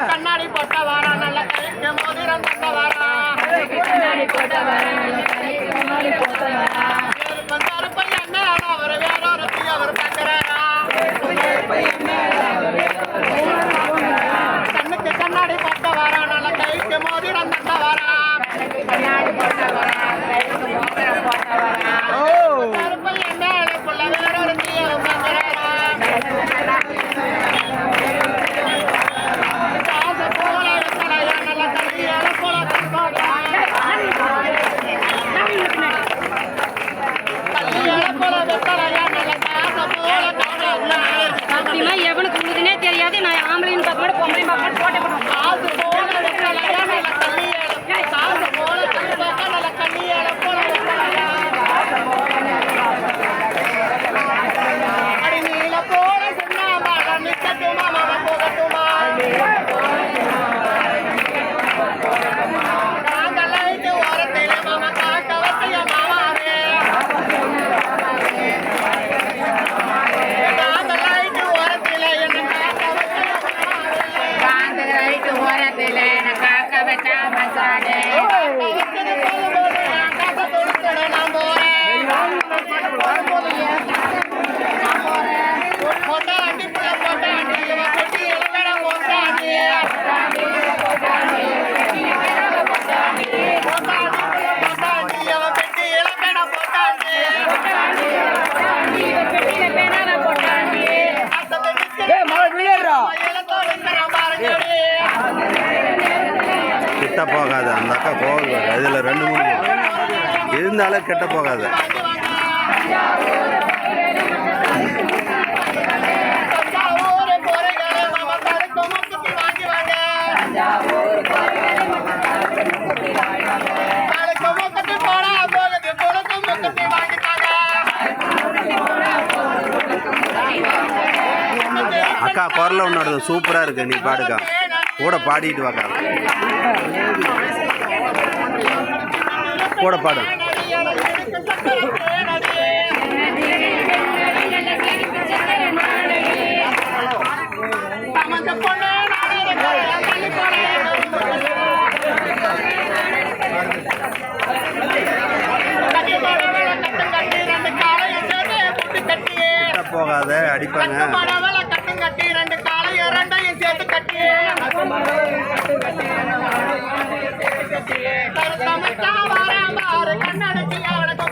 கண்ணாடி போட்ட வாரா நல்ல கைக்கு மோதிரம் தந்த வாரா அவர் வேற அவர் பார்க்கிறாரா கண்ணுக்கு கண்ணாடி போட்ட வாரா நல்ல கைக்கு மோதிரம் தந்த வாரா எவனுக்கு முதுனே தெரியாது. நான் ஆம்பளைன்னு பார்க்க மாட்டேன், பொம்பளையும் பார்க்க மாட்டேன், போட்டே போட்டேன். கிட்ட போகாது அந்த அக்கா போகுது. இதில் 2-3 இருந்தாலும் கிட்ட போகாது. அக்கா குரல உன்னோட சூப்பராக இருக்கு. நீ பாடுக்கா கூட பாடிட்டு வாக்கா. கூட பாடு. போகாத அடிப்பாங்க. கட்டி 2 காலையும் 2ஐயும் சேர்த்து கட்டி கண்ணடிச்சு அவனுக்கு